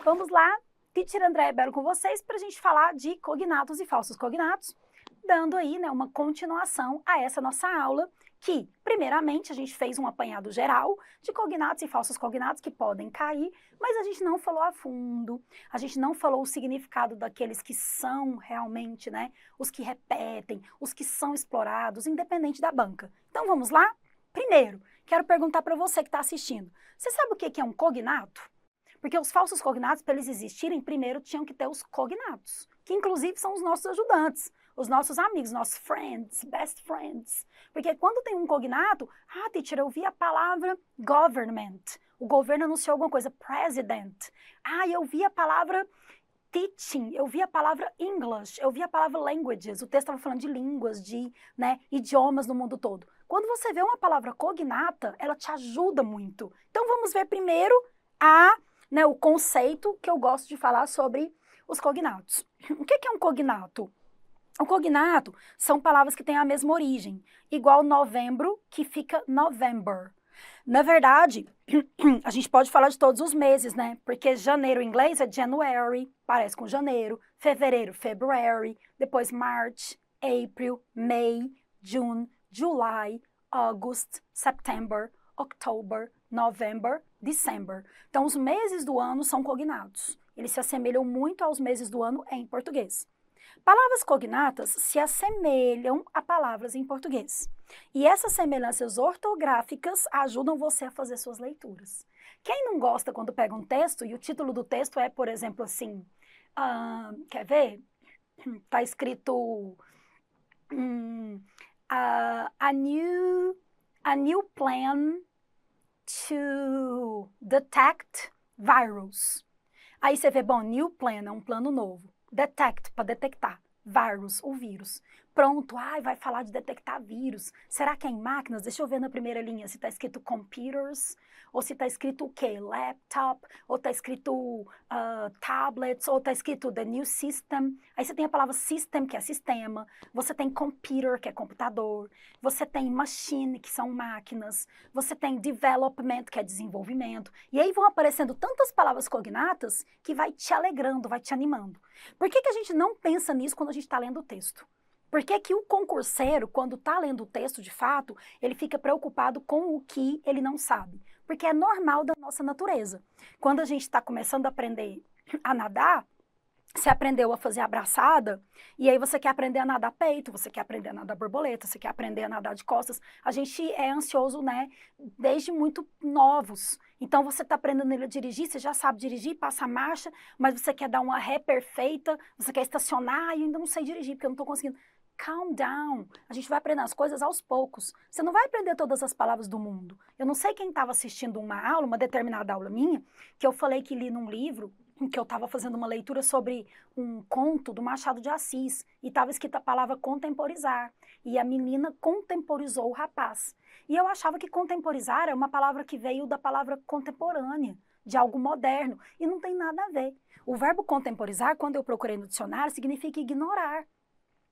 Vamos lá, Teacher Andréia Bello com vocês para a gente falar de cognatos e falsos cognatos, dando aí, né, uma continuação a essa nossa aula, que, primeiramente, a gente fez um apanhado geral de cognatos e falsos cognatos que podem cair, mas a gente não falou a fundo, a gente não falou o significado daqueles que são realmente, né, os que repetem, os que são explorados, independente da banca. Então, vamos lá? Primeiro, quero perguntar para você que está assistindo, você sabe o que é um cognato? Porque os falsos cognatos, para eles existirem, primeiro tinham que ter os cognatos, que inclusive são os nossos ajudantes, os nossos amigos, nossos friends, best friends. Porque quando tem um cognato, teacher, eu vi a palavra government, o governo anunciou alguma coisa, president. Eu vi a palavra teaching, eu vi a palavra English, eu vi a palavra languages, o texto estava falando de línguas, de idiomas no mundo todo. Quando você vê uma palavra cognata, ela te ajuda muito. Então vamos ver primeiro o conceito que eu gosto de falar sobre os cognatos. O que é um cognato? O cognato são palavras que têm a mesma origem, igual novembro, que fica November. Na verdade, a gente pode falar de todos os meses, né? Porque janeiro em inglês é January, parece com janeiro, fevereiro, February, depois March, April, May, June, July, August, September, October, November, December. Então, os meses do ano são cognatos. Eles se assemelham muito aos meses do ano em português. Palavras cognatas se assemelham a palavras em português. E essas semelhanças ortográficas ajudam você a fazer suas leituras. Quem não gosta quando pega um texto e o título do texto é, por exemplo, assim, quer ver? Está escrito a new plan to detect virus. Aí você vê, bom, new plan é um plano novo. Detect, para detectar. Virus, o vírus. Pronto, vai falar de detectar vírus. Será que é em máquinas? Deixa eu ver na primeira linha se está escrito computers, ou se está escrito o quê? Laptop, ou está escrito tablets, ou está escrito the new system. Aí você tem a palavra system, que é sistema. Você tem computer, que é computador. Você tem machine, que são máquinas. Você tem development, que é desenvolvimento. E aí vão aparecendo tantas palavras cognatas que vai te alegrando, vai te animando. Por que a gente não pensa nisso quando a gente está lendo o texto? Por que o concurseiro, quando está lendo o texto de fato, ele fica preocupado com o que ele não sabe? Porque é normal da nossa natureza. Quando a gente está começando a aprender a nadar, você aprendeu a fazer abraçada, e aí você quer aprender a nadar peito, você quer aprender a nadar borboleta, você quer aprender a nadar de costas. A gente é ansioso, né, desde muito novos. Então, você está aprendendo a dirigir, você já sabe dirigir, passa a marcha, mas você quer dar uma ré perfeita, você quer estacionar e ainda não sei dirigir, porque eu não estou conseguindo. Calm down. A gente vai aprender as coisas aos poucos. Você não vai aprender todas as palavras do mundo. Eu não sei quem estava assistindo uma aula, uma determinada aula minha, que eu falei que li num livro, que eu estava fazendo uma leitura sobre um conto do Machado de Assis, e estava escrita a palavra contemporizar, e a menina contemporizou o rapaz. E eu achava que contemporizar é uma palavra que veio da palavra contemporânea, de algo moderno, e não tem nada a ver. O verbo contemporizar, quando eu procurei no dicionário, significa ignorar.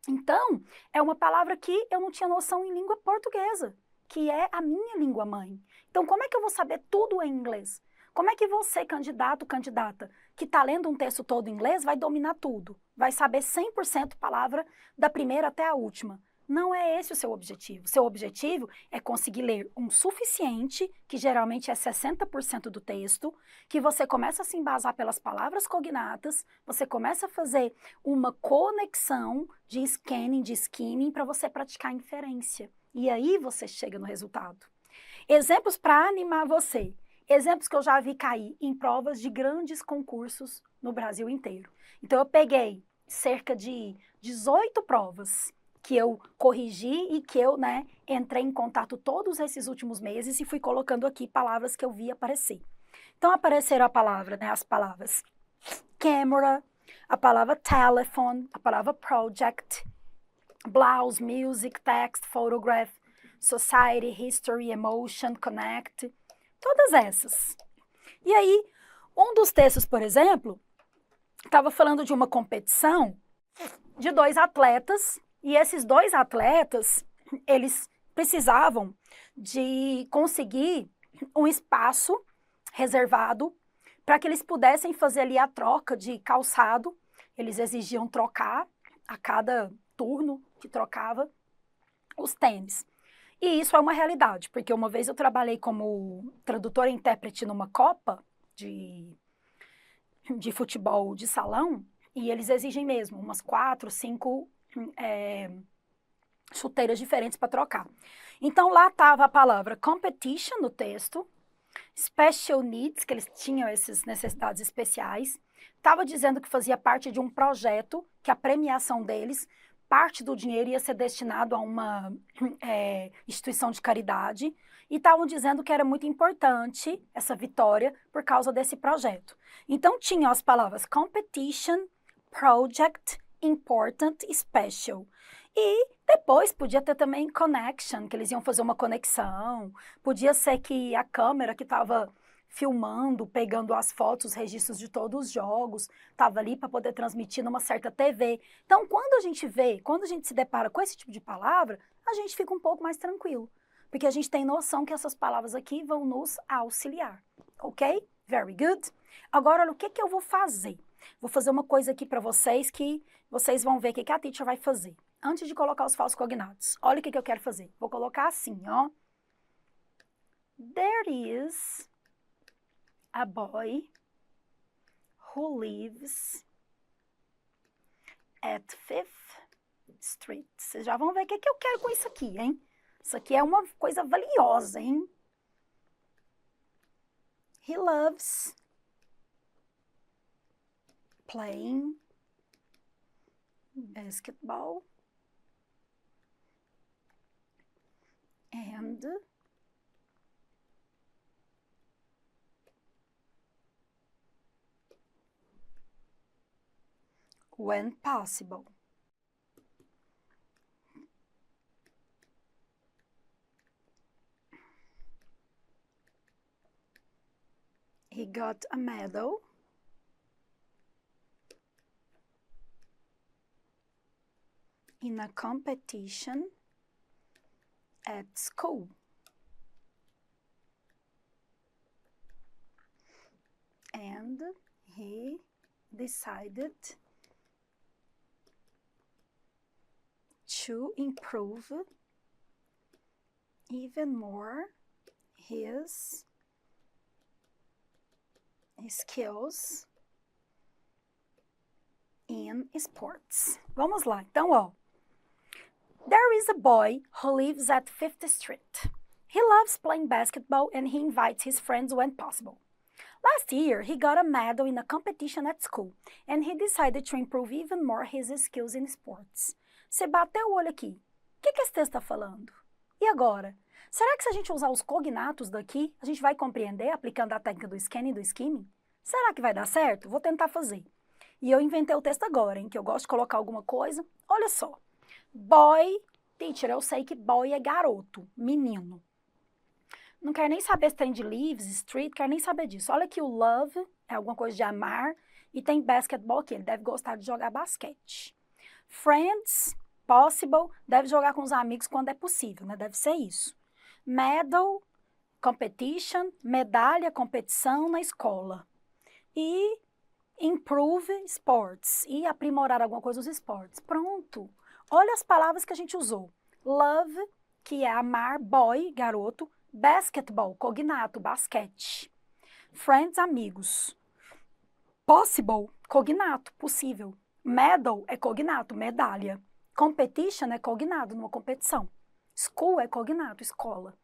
Então, é uma palavra que eu não tinha noção em língua portuguesa, que é a minha língua mãe. Então, como é que eu vou saber tudo em inglês? Como é que você, candidato, candidata, que está lendo um texto todo em inglês, vai dominar tudo? Vai saber 100% palavra da primeira até a última? Não é esse o seu objetivo. Seu objetivo é conseguir ler um suficiente, que geralmente é 60% do texto, que você começa a se embasar pelas palavras cognatas, você começa a fazer uma conexão de scanning, de skimming, para você praticar inferência. E aí você chega no resultado. Exemplos para animar você. Exemplos que eu já vi cair em provas de grandes concursos no Brasil inteiro. Então, eu peguei cerca de 18 provas que eu corrigi e que eu, entrei em contato todos esses últimos meses e fui colocando aqui palavras que eu vi aparecer. Então, apareceram as palavras camera, a palavra telephone, a palavra project, blouse, music, text, photograph, society, history, emotion, connect, todas essas. E aí, um dos textos, por exemplo, estava falando de uma competição de 2 atletas, e esses 2 atletas, eles precisavam de conseguir um espaço reservado para que eles pudessem fazer ali a troca de calçado. Eles exigiam trocar a cada turno que trocava os tênis. E isso é uma realidade, porque uma vez eu trabalhei como tradutora e intérprete numa Copa de futebol de salão, e eles exigem mesmo umas 4, 5 chuteiras diferentes para trocar. Então lá estava a palavra competition no texto, special needs, que eles tinham essas necessidades especiais, estava dizendo que fazia parte de um projeto, que a premiação deles, parte do dinheiro ia ser destinado a uma instituição de caridade, e estavam dizendo que era muito importante essa vitória por causa desse projeto. Então tinham as palavras competition, project, important, special. E depois podia ter também connection, que eles iam fazer uma conexão. Podia ser que a câmera que estava filmando, pegando as fotos, os registros de todos os jogos, estava ali para poder transmitir numa certa TV. Então, quando a gente se depara com esse tipo de palavra, a gente fica um pouco mais tranquilo. Porque a gente tem noção que essas palavras aqui vão nos auxiliar. Ok? Very good. Agora, olha, o que eu vou fazer? Vou fazer uma coisa aqui para vocês que vocês vão ver o que a teacher vai fazer. Antes de colocar os falsos cognatos, olha o que eu quero fazer. Vou colocar assim, ó. There is a boy who lives at 5th Street. Vocês já vão ver o que eu quero com isso aqui, hein? Isso aqui é uma coisa valiosa, hein? He loves playing basketball and when possible. He got a medal in a competition at school. And he decided to improve even more his skills in sports. Vamos lá, então, ó. There is a boy who lives at 5th Street. He loves playing basketball and he invites his friends when possible. Last year, he got a medal in a competition at school and he decided to improve even more his skills in sports. Você bateu o olho aqui. O que esse texto está falando? E agora? Será que se a gente usar os cognatos daqui, a gente vai compreender aplicando a técnica do scanning e do skimming? Será que vai dar certo? Vou tentar fazer. E eu inventei o texto agora, hein, que eu gosto de colocar alguma coisa. Olha só. Boy, teacher, eu sei que boy é garoto, menino. Não quero nem saber se tem de lives, street, quero nem saber disso. Olha que o love é alguma coisa de amar e tem basketball aqui, ele deve gostar de jogar basquete. Friends, possible, deve jogar com os amigos quando é possível, né? Deve ser isso. Medal, competition, medalha, competição na escola. E improve sports, e aprimorar alguma coisa nos esportes. Pronto. Olha as palavras que a gente usou. Love, que é amar, boy, garoto. Basketball, cognato, basquete. Friends, amigos. Possible, cognato, possível. Medal é cognato, medalha. Competition é cognato, numa competição. School é cognato, escola.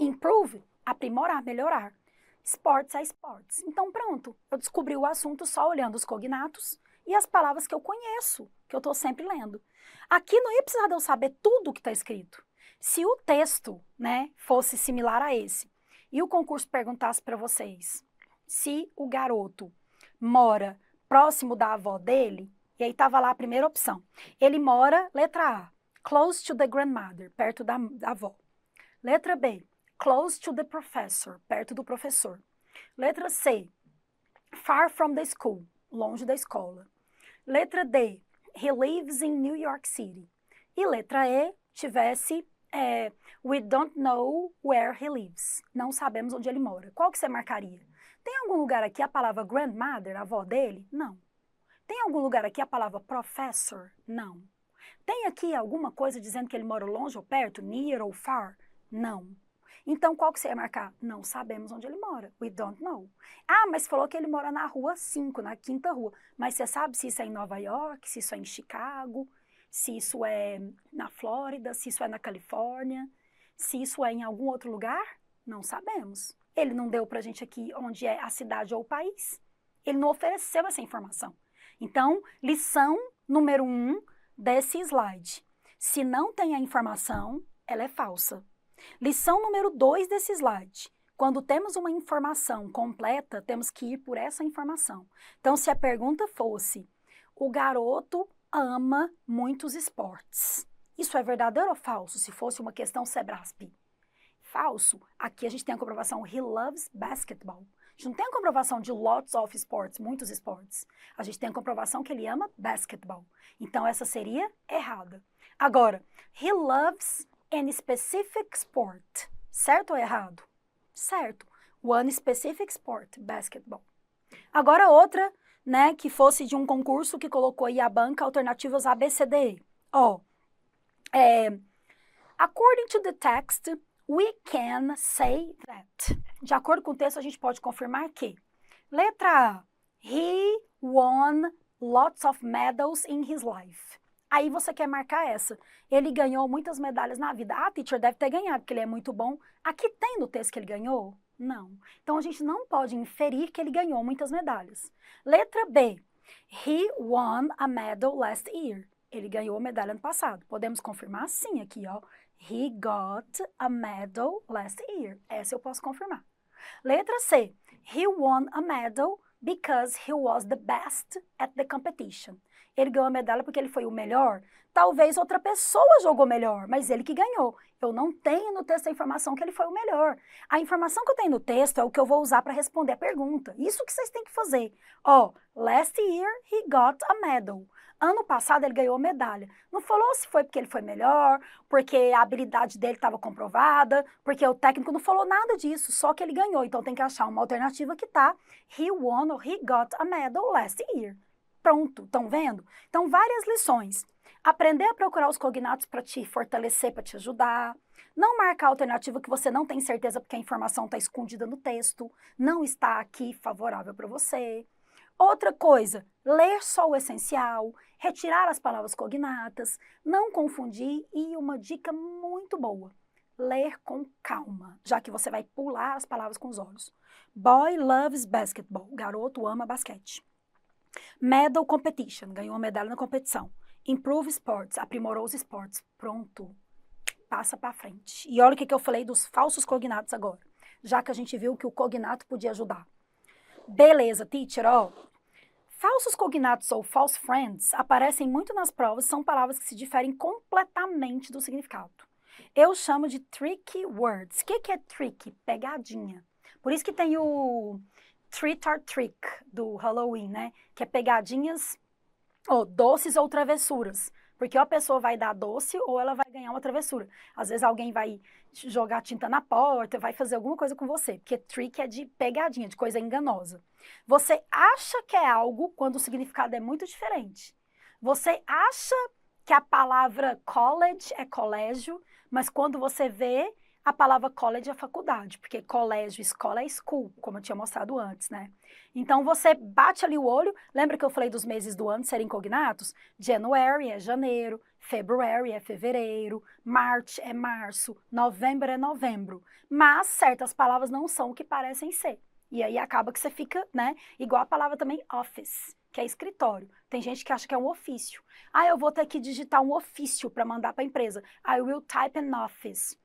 Improve, aprimorar, melhorar. Sports é esportes. Então pronto, eu descobri o assunto só olhando os cognatos e as palavras que eu conheço, que eu estou sempre lendo. Aqui não ia precisar de eu saber tudo o que está escrito. Se o texto, né, fosse similar a esse, e o concurso perguntasse para vocês se o garoto mora próximo da avó dele, e aí estava lá a primeira opção. Ele mora, letra A, close to the grandmother, perto da avó. Letra B, close to the professor, perto do professor. Letra C, far from the school, longe da escola. Letra D, he lives in New York City. E letra E, tivesse We don't know where he lives. Não sabemos onde ele mora. Qual que você marcaria? Tem algum lugar aqui a palavra grandmother, a avó dele? Não. Tem algum lugar aqui a palavra professor? Não. Tem aqui alguma coisa dizendo que ele mora longe ou perto, near ou far? Não. Então, qual que você ia marcar? Não sabemos onde ele mora. We don't know. Ah, mas falou que ele mora na rua 5, na 5ª rua. Mas você sabe se isso é em Nova York, se isso é em Chicago, se isso é na Flórida, se isso é na Califórnia, se isso é em algum outro lugar? Não sabemos. Ele não deu pra gente aqui onde é a cidade ou o país. Ele não ofereceu essa informação. Então, lição número 1 desse slide. Se não tem a informação, ela é falsa. Lição número 2 desse slide. Quando temos uma informação completa, temos que ir por essa informação. Então, se a pergunta fosse, o garoto ama muitos esportes. Isso é verdadeiro ou falso? Se fosse uma questão Sebrasp. Falso. Aqui a gente tem a comprovação, he loves basketball. A gente não tem a comprovação de lots of sports, muitos esportes. A gente tem a comprovação que ele ama basketball. Então, essa seria errada. Agora, he loves an specific sport. Certo ou errado? Certo. One specific sport, basketball. Agora outra, né, que fosse de um concurso que colocou aí a banca alternativas A, B, C, D. According to the text, we can say that. De acordo com o texto, a gente pode confirmar que. Letra A. He won lots of medals in his life. Aí você quer marcar essa. Ele ganhou muitas medalhas na vida. Ah, teacher, deve ter ganhado, porque ele é muito bom. Aqui tem no texto que ele ganhou? Não. Então, a gente não pode inferir que ele ganhou muitas medalhas. Letra B. He won a medal last year. Ele ganhou a medalha ano passado. Podemos confirmar? Sim, aqui, ó. He got a medal last year. Essa eu posso confirmar. Letra C. He won a medal because he was the best at the competition. Ele ganhou a medalha porque ele foi o melhor. Talvez outra pessoa jogou melhor, mas ele que ganhou. Eu não tenho no texto a informação que ele foi o melhor. A informação que eu tenho no texto é o que eu vou usar para responder a pergunta. Isso que vocês têm que fazer. Last year he got a medal. Ano passado ele ganhou a medalha. Não falou se foi porque ele foi melhor, porque a habilidade dele estava comprovada, porque o técnico não falou nada disso, só que ele ganhou. Então tem que achar uma alternativa que tá he won or he got a medal last year. Pronto, estão vendo? Então, várias lições. Aprender a procurar os cognatos para te fortalecer, para te ajudar. Não marcar a alternativa que você não tem certeza porque a informação está escondida no texto. Não está aqui favorável para você. Outra coisa, ler só o essencial, retirar as palavras cognatas, não confundir e uma dica muito boa. Ler com calma, já que você vai pular as palavras com os olhos. Boy loves basketball. Garoto ama basquete. Medal competition, ganhou uma medalha na competição. Improve sports, aprimorou os esportes. Pronto, passa para frente. E olha o que eu falei dos falsos cognatos agora, já que a gente viu que o cognato podia ajudar. Beleza, teacher, falsos cognatos ou false friends aparecem muito nas provas, são palavras que se diferem completamente do significado. Eu chamo de tricky words. O que é tricky? Pegadinha. Por isso que tem o treat or trick do Halloween, né? Que é pegadinhas, doces ou travessuras. Porque ou a pessoa vai dar doce ou ela vai ganhar uma travessura. Às vezes alguém vai jogar tinta na porta, vai fazer alguma coisa com você. Porque trick é de pegadinha, de coisa enganosa. Você acha que é algo quando o significado é muito diferente. Você acha que a palavra college é colégio, mas quando você vê, a palavra college é faculdade, porque colégio, escola é school, como eu tinha mostrado antes, né? Então, você bate ali o olho, lembra que eu falei dos meses do ano serem cognatos? January é janeiro, February é fevereiro, March é março, November é novembro. Mas certas palavras não são o que parecem ser. E aí acaba que você fica, né? Igual a palavra também office, que é escritório. Tem gente que acha que é um ofício. Eu vou ter que digitar um ofício para mandar para a empresa. I will type an office.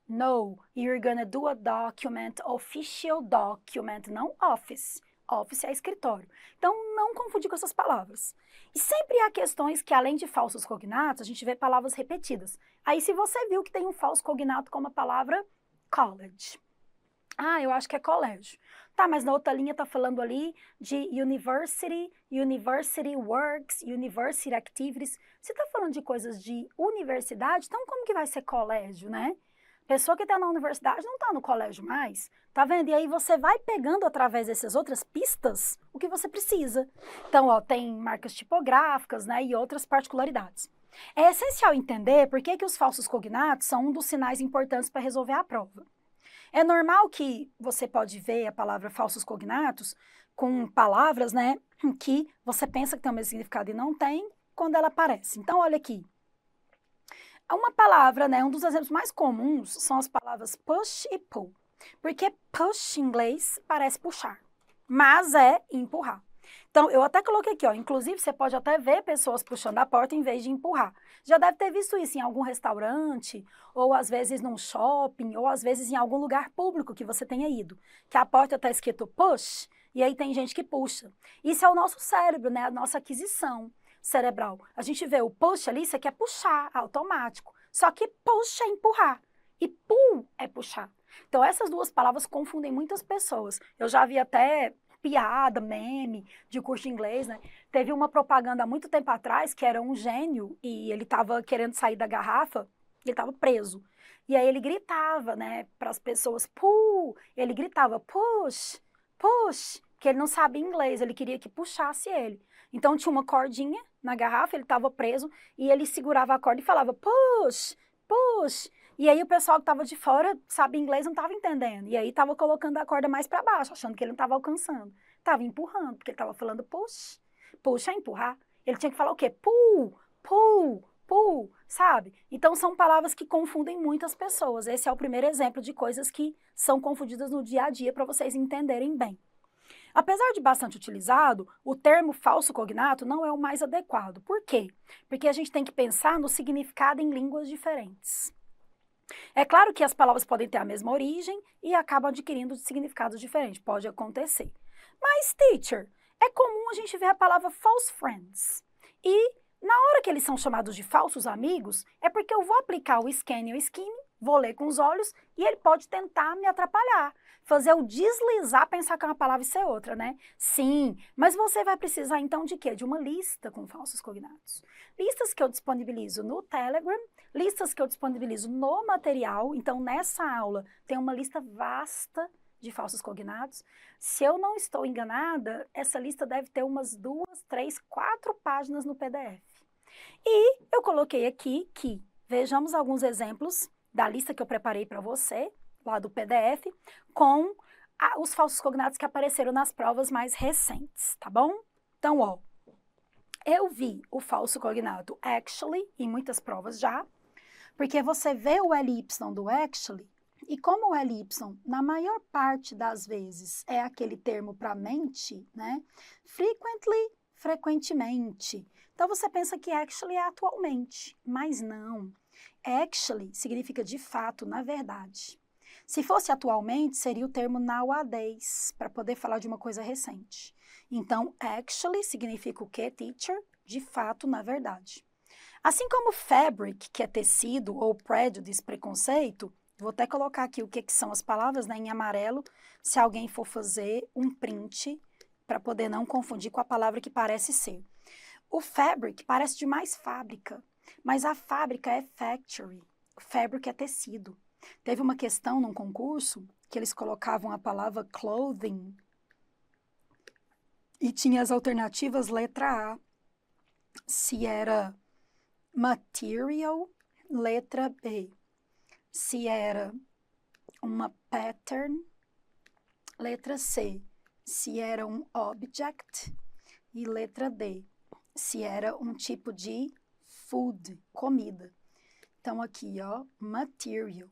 No, you're gonna do a document, official document, não office. Office é escritório. Então, não confundir com essas palavras. E sempre há questões que, além de falsos cognatos, a gente vê palavras repetidas. Aí, se você viu que tem um falso cognato como a palavra college. Ah, eu acho que é colégio. Tá, mas na outra linha tá falando ali de university, university works, university activities. Se tá falando de coisas de universidade, então como que vai ser colégio, né? Pessoa que tá na universidade não tá no colégio mais, tá vendo? E aí você vai pegando através dessas outras pistas o que você precisa. Então, ó, tem marcas tipográficas, né, e outras particularidades. É essencial entender por que que os falsos cognatos são um dos sinais importantes para resolver a prova. É normal que você pode ver a palavra falsos cognatos com palavras, né, que você pensa que tem o mesmo significado e não tem quando ela aparece. Então, olha aqui. Uma palavra, né, um dos exemplos mais comuns são as palavras push e pull. Porque push em inglês parece puxar, mas é empurrar. Então, eu até coloquei aqui, ó, inclusive você pode até ver pessoas puxando a porta em vez de empurrar. Já deve ter visto isso em algum restaurante, ou às vezes num shopping, ou às vezes em algum lugar público que você tenha ido, que a porta está escrito push, e aí tem gente que puxa. Isso é o nosso cérebro, né, a nossa aquisição cerebral. A gente vê o push ali, você quer puxar, automático. Só que push é empurrar, e pull é puxar. Então, essas duas palavras confundem muitas pessoas. Eu já vi até piada, meme de curso de inglês, né? Teve uma propaganda há muito tempo atrás que era um gênio e ele estava querendo sair da garrafa, ele estava preso. E aí ele gritava, né, para as pessoas, pull, ele gritava, push, push, porque ele não sabia inglês, ele queria que puxasse ele. Então tinha uma cordinha na garrafa, ele estava preso e ele segurava a corda e falava, push, push. E aí o pessoal que estava de fora, sabe inglês, não estava entendendo. E aí estava colocando a corda mais para baixo, achando que ele não estava alcançando. Estava empurrando, porque ele estava falando push. Push é empurrar. Ele tinha que falar o quê? Pull, pull, pull, sabe? Então são palavras que confundem muitas pessoas. Esse é o primeiro exemplo de coisas que são confundidas no dia a dia para vocês entenderem bem. Apesar de bastante utilizado, o termo falso cognato não é o mais adequado. Por quê? Porque a gente tem que pensar no significado em línguas diferentes. É claro que as palavras podem ter a mesma origem e acabam adquirindo significados diferentes, pode acontecer. Mas, teacher, é comum a gente ver a palavra false friends. E, na hora que eles são chamados de falsos amigos, é porque eu vou aplicar o scan e o skim, vou ler com os olhos e ele pode tentar me atrapalhar, fazer eu deslizar, pensar que é uma palavra e ser outra, né? Sim, mas você vai precisar então de quê? De uma lista com falsos cognatos. Listas que eu disponibilizo no Telegram, listas que eu disponibilizo no material. Então, nessa aula, tem uma lista vasta de falsos cognatos. Se eu não estou enganada, essa lista deve ter umas 2, 3, 4 páginas no PDF. E eu coloquei aqui que vejamos alguns exemplos da lista que eu preparei para você, lá do PDF, com os falsos cognatos que apareceram nas provas mais recentes, tá bom? Então, ó, eu vi o falso cognato actually em muitas provas já, porque você vê o LY do actually, e como o LY, na maior parte das vezes, é aquele termo para mente, né? Frequently, frequentemente. Então, você pensa que actually é atualmente, mas não. Actually significa de fato, na verdade. Se fosse atualmente, seria o termo nowadays, para poder falar de uma coisa recente. Então, actually significa o quê, teacher? De fato, na verdade. Assim como fabric, que é tecido, ou prejudice, preconceito, vou até colocar aqui o que são as palavras, né, em amarelo, se alguém for fazer um print, para poder não confundir com a palavra que parece ser. O fabric parece demais fábrica, mas a fábrica é factory, o fabric é tecido. Teve uma questão num concurso que eles colocavam a palavra clothing e tinha as alternativas letra A, se era material, letra B, se era uma pattern, letra C, se era um object e letra D, se era um tipo de food, comida. Então, aqui, ó, material.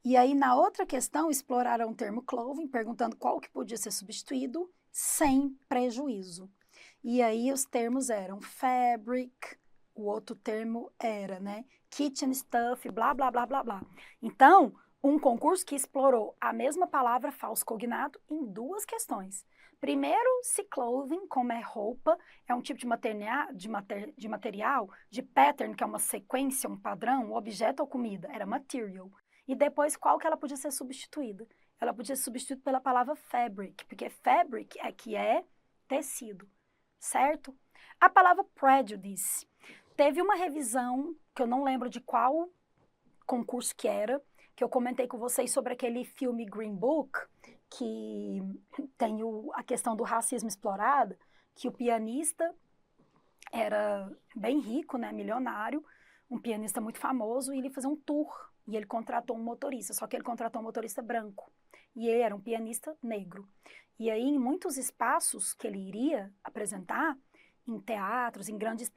E aí, na outra questão, exploraram o termo clothing, perguntando qual que podia ser substituído sem prejuízo. E aí, os termos eram fabric, o outro termo era, né, kitchen stuff, blá, blá, blá, blá, blá. Então, um concurso que explorou a mesma palavra falso cognato em duas questões. Primeiro, se clothing, como é roupa, é um tipo de material, de pattern, que é uma sequência, um padrão, objeto ou comida, era material. E depois, qual que ela podia ser substituída? ela podia ser substituída pela palavra fabric, porque fabric é que é tecido, certo? A palavra prejudice. Teve uma revisão, que eu não lembro de qual concurso que era, que eu comentei com vocês sobre aquele filme Green Book, que tem a questão do racismo explorado, que o pianista era bem rico, né, milionário, um pianista muito famoso, e ele fazia um tour, e ele contratou um motorista, só que ele contratou um motorista branco, e ele era um pianista negro. E aí, em muitos espaços que ele iria apresentar, em teatros, em grandes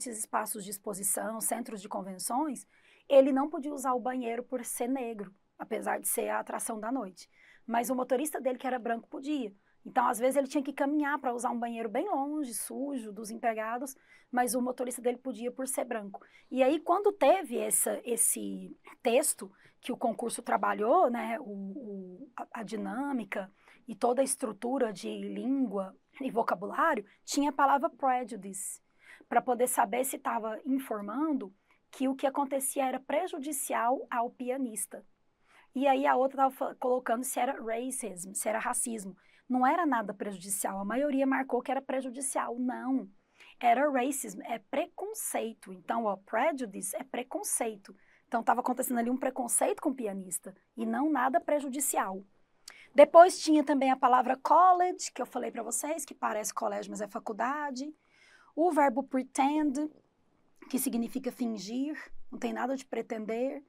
espaços de exposição, centros de convenções, ele não podia usar o banheiro por ser negro, apesar de ser a atração da noite. Mas o motorista dele, que era branco, podia. Então, às vezes, ele tinha que caminhar para usar um banheiro bem longe, sujo, dos empregados, mas o motorista dele podia por ser branco. E aí, quando teve esse texto que o concurso trabalhou, né, a dinâmica e toda a estrutura de língua e vocabulário, tinha a palavra prejudice, para poder saber se estava informando que o que acontecia era prejudicial ao pianista. E aí a outra estava colocando se era racism, se era racismo. Não era nada prejudicial, a maioria marcou que era prejudicial. Não, era racism, é preconceito. Então, ó, prejudice é preconceito. Então, estava acontecendo ali um preconceito com o pianista e não nada prejudicial. Depois tinha também a palavra college, que eu falei para vocês, que parece colégio, mas é faculdade. O verbo pretend, que significa fingir, não tem nada de pretender.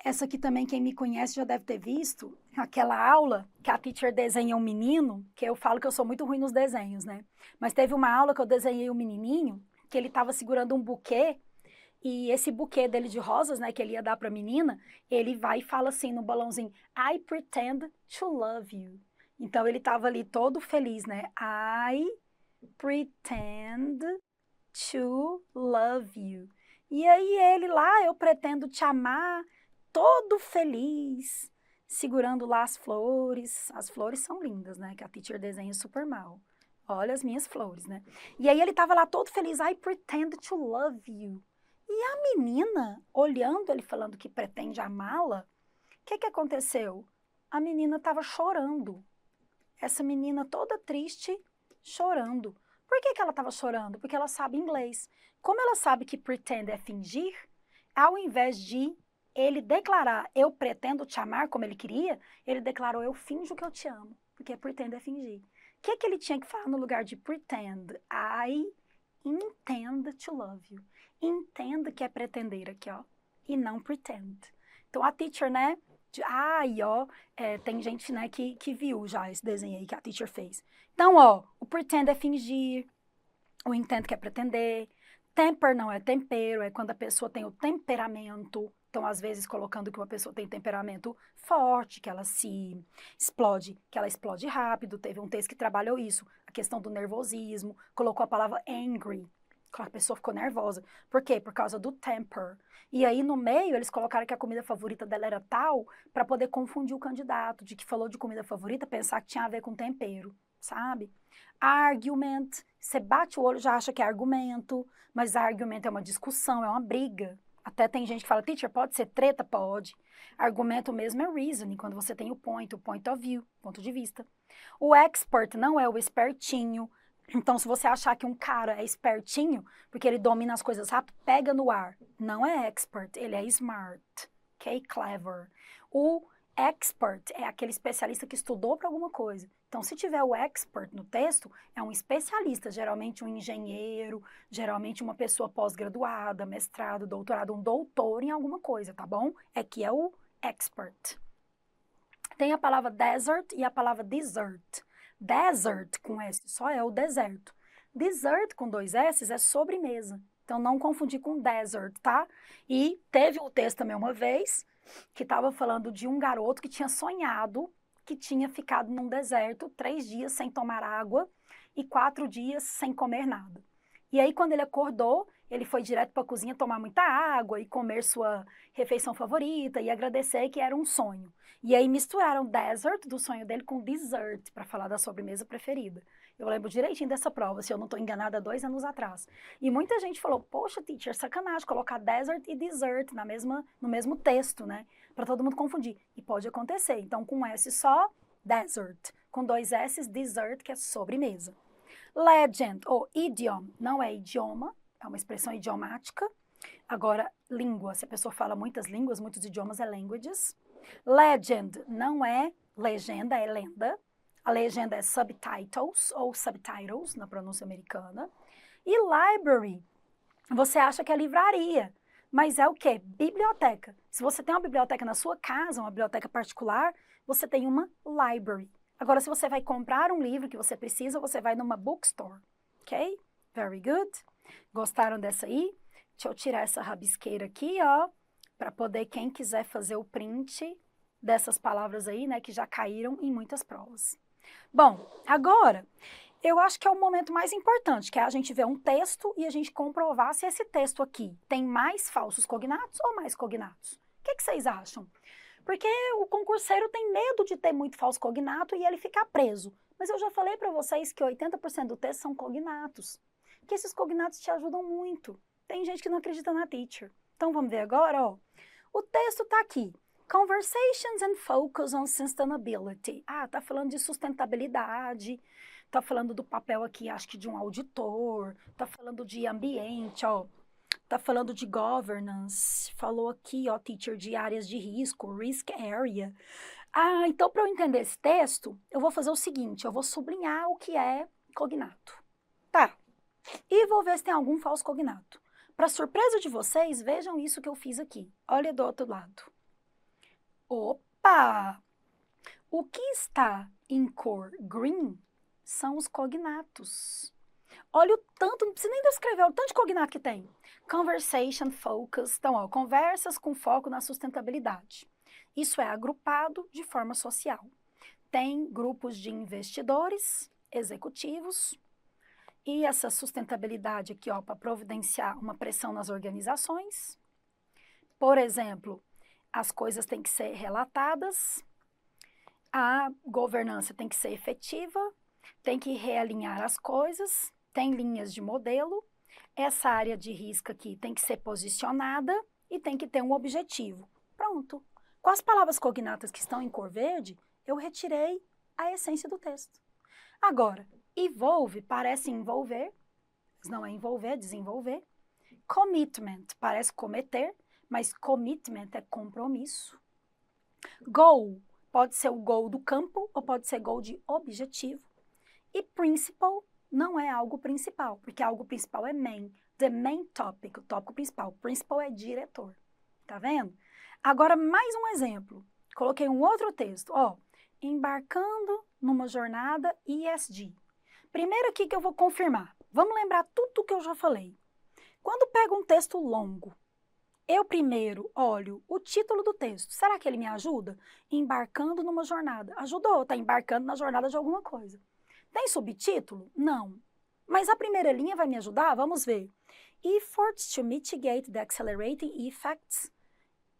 Essa aqui também, quem me conhece já deve ter visto, aquela aula que a teacher desenha um menino, que eu falo que eu sou muito ruim nos desenhos, né? Mas teve uma aula que eu desenhei um menininho, que ele estava segurando um buquê, e esse buquê dele de rosas, né, que ele ia dar para a menina, ele vai e fala assim no balãozinho, I pretend to love you. Então, ele estava ali todo feliz, né? I pretend to love you. E aí ele lá, eu pretendo te amar, todo feliz, segurando lá as flores. As flores são lindas, né? Que a teacher desenha super mal. Olha as minhas flores, né? E aí ele tava lá todo feliz. I pretend to love you. E a menina, olhando ele falando que pretende amá-la, o que aconteceu? A menina tava chorando. Essa menina toda triste, chorando. Por que ela estava chorando? Porque ela sabe inglês. Como ela sabe que pretend é fingir, ao invés de ele declarar, eu pretendo te amar como ele queria, ele declarou, eu finjo que eu te amo, porque pretend é fingir. O que ele tinha que falar no lugar de pretend? I intend to love you. Intend que é pretender aqui, ó, e não pretend. Então, a teacher, né, tem gente, né, que viu já esse desenho aí que a teacher fez. Então, ó, o pretend é fingir, o intend que é pretender, temper não é tempero, é quando a pessoa tem o temperamento. Então, às vezes, colocando que uma pessoa tem temperamento forte, que ela se explode, que ela explode rápido. Teve um texto que trabalhou isso, a questão do nervosismo, colocou a palavra angry, a pessoa ficou nervosa. Por quê? Por causa do temper. E aí, no meio, eles colocaram que a comida favorita dela era tal, para poder confundir o candidato, de que falou de comida favorita, pensar que tinha a ver com tempero, sabe? Argument, você bate o olho, já acha que é argumento, mas argumento é uma discussão, é uma briga. Até tem gente que fala, teacher, pode ser treta? Pode. Argumento mesmo é reasoning, quando você tem o point of view, ponto de vista. O expert não é o espertinho. Então, se você achar que um cara é espertinho, porque ele domina as coisas rápido, pega no ar. Não é expert, ele é smart, ok? Clever. O expert é aquele especialista que estudou para alguma coisa. Então, se tiver o expert no texto, é um especialista, geralmente um engenheiro, geralmente uma pessoa pós-graduada, mestrado, doutorado, um doutor em alguma coisa, tá bom? É que é o expert. Tem a palavra desert e a palavra desert. Desert com S só é o deserto. Dessert com 2 S é sobremesa. Então, não confundir com desert, tá? E teve um texto também uma vez que estava falando de um garoto que tinha sonhado que tinha ficado num deserto 3 dias sem tomar água e 4 dias sem comer nada. E aí, quando ele acordou, ele foi direto para a cozinha tomar muita água e comer sua refeição favorita e agradecer que era um sonho. E aí misturaram desert do sonho dele com dessert para falar da sobremesa preferida. Eu lembro direitinho dessa prova, se eu não estou enganada, 2 anos atrás. E muita gente falou, poxa, teacher, sacanagem, colocar desert e dessert no mesmo texto, né? Para todo mundo confundir. E pode acontecer. Então, com S só, desert. Com 2 S, dessert, que é sobremesa. Legend, ou idiom, não é idioma, é uma expressão idiomática. Agora, língua, se a pessoa fala muitas línguas, muitos idiomas, é languages. Legend não é legenda, é lenda. A legenda é subtitles, ou subtitles, na pronúncia americana. E library, você acha que é livraria, mas é o quê? Biblioteca. Se você tem uma biblioteca na sua casa, uma biblioteca particular, você tem uma library. Agora, se você vai comprar um livro que você precisa, você vai numa bookstore, ok? Very good. Gostaram dessa aí? Deixa eu tirar essa rabisqueira aqui, ó, para poder, quem quiser fazer o print dessas palavras aí, né, que já caíram em muitas provas. Bom, agora, eu acho que é o momento mais importante, que é a gente ver um texto e a gente comprovar se esse texto aqui tem mais falsos cognatos ou mais cognatos. O que vocês acham? Porque o concurseiro tem medo de ter muito falso cognato e ele ficar preso. Mas eu já falei para vocês que 80% do texto são cognatos. Que esses cognatos te ajudam muito. Tem gente que não acredita na teacher. Então vamos ver agora, ó. O texto está aqui. Conversations and focus on sustainability. Ah, tá falando de sustentabilidade, tá falando do papel aqui, acho que de um auditor, tá falando de ambiente, ó, tá falando de governance, falou aqui, ó, teacher, de áreas de risco, risk area. Ah, então para eu entender esse texto, eu vou fazer o seguinte, eu vou sublinhar o que é cognato. Tá, e vou ver se tem algum falso cognato. Para surpresa de vocês, vejam isso que eu fiz aqui. Olha do outro lado. Opa! O que está em cor green são os cognatos. Olha o tanto, não precisa nem descrever o tanto de cognato que tem. Conversation, focus, então, ó, conversas com foco na sustentabilidade. Isso é agrupado de forma social. Tem grupos de investidores, executivos, e essa sustentabilidade aqui, ó, para providenciar uma pressão nas organizações. Por exemplo, as coisas têm que ser relatadas, a governança tem que ser efetiva, tem que realinhar as coisas, tem linhas de modelo, essa área de risco aqui tem que ser posicionada e tem que ter um objetivo. Pronto. Com as palavras cognatas que estão em cor verde, eu retirei a essência do texto. Agora, evolve parece envolver, mas não é envolver, é desenvolver. Commitment parece cometer, mas commitment é compromisso. Goal pode ser o goal do campo ou pode ser goal de objetivo. E principal não é algo principal, porque algo principal é main. The main topic, o tópico principal. Principal é diretor. Tá vendo? Agora, mais um exemplo. Coloquei um outro texto. Ó, embarcando numa jornada ESG. Primeiro aqui que eu vou confirmar. Vamos lembrar tudo o que eu já falei. Quando pego um texto longo, eu primeiro olho o título do texto. Será que ele me ajuda? Embarcando numa jornada. Ajudou, tá embarcando na jornada de alguma coisa. Tem subtítulo? Não. Mas a primeira linha vai me ajudar? Vamos ver. Efforts to mitigate the accelerating effects.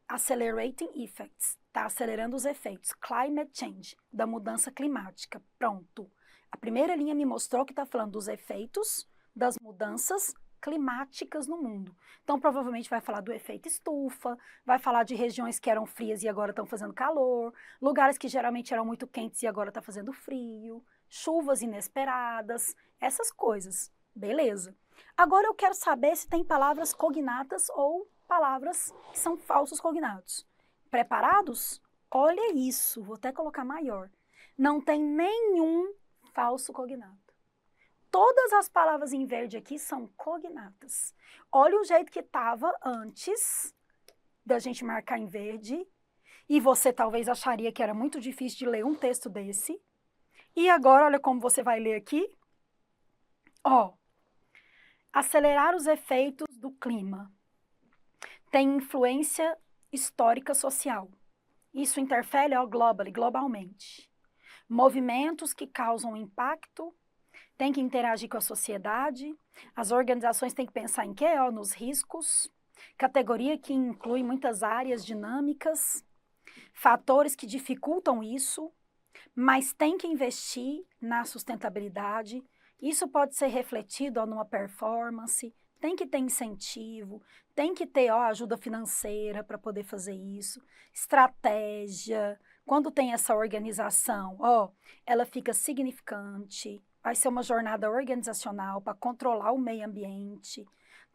Accelerating effects. Tá acelerando os efeitos. Climate change, da mudança climática. Pronto. A primeira linha me mostrou que está falando dos efeitos das mudanças climáticas no mundo. Então, provavelmente vai falar do efeito estufa, vai falar de regiões que eram frias e agora estão fazendo calor, lugares que geralmente eram muito quentes e agora está fazendo frio, chuvas inesperadas, essas coisas. Beleza. Agora eu quero saber se tem palavras cognatas ou palavras que são falsos cognatos. Preparados? Olha isso, vou até colocar maior. Não tem nenhum falso cognato. Todas as palavras em verde aqui são cognatas. Olha o jeito que estava antes da gente marcar em verde. E você talvez acharia que era muito difícil de ler um texto desse. E agora, olha como você vai ler aqui. Ó, acelerar os efeitos do clima. Tem influência histórica social. Isso interfere, ó, globalmente. Movimentos que causam impacto Tem que interagir com a sociedade. As organizações têm que pensar em quê? Nos riscos. Categoria que inclui muitas áreas dinâmicas, fatores que dificultam isso, mas tem que investir na sustentabilidade. Isso pode ser refletido numa performance, tem que ter incentivo, tem que ter ajuda financeira para poder fazer isso, estratégia. Quando tem essa organização, ela fica significante, vai ser uma jornada organizacional para controlar o meio ambiente,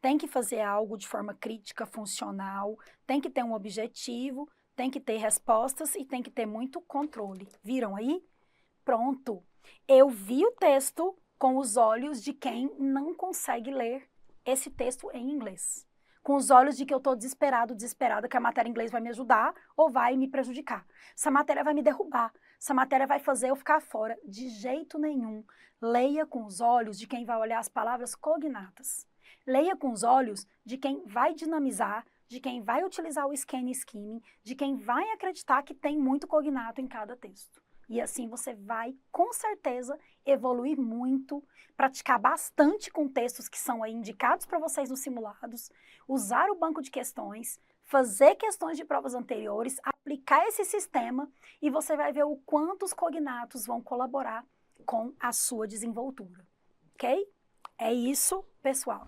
tem que fazer algo de forma crítica, funcional, tem que ter um objetivo, tem que ter respostas e tem que ter muito controle. Viram aí? Pronto. Eu vi o texto com os olhos de quem não consegue ler esse texto em inglês. Com os olhos de que eu estou desesperado, desesperada, que a matéria em inglês vai me ajudar ou vai me prejudicar. Essa matéria vai me derrubar. Essa matéria vai fazer eu ficar fora. De jeito nenhum. Leia com os olhos de quem vai olhar as palavras cognatas. Leia com os olhos de quem vai dinamizar, de quem vai utilizar o scan e skimming, de quem vai acreditar que tem muito cognato em cada texto. E assim você vai, com certeza, evoluir muito, praticar bastante com textos que são aí indicados para vocês nos simulados, usar o banco de questões, fazer questões de provas anteriores, aplicar esse sistema e você vai ver o quanto os cognatos vão colaborar com a sua desenvoltura. Ok? É isso, pessoal.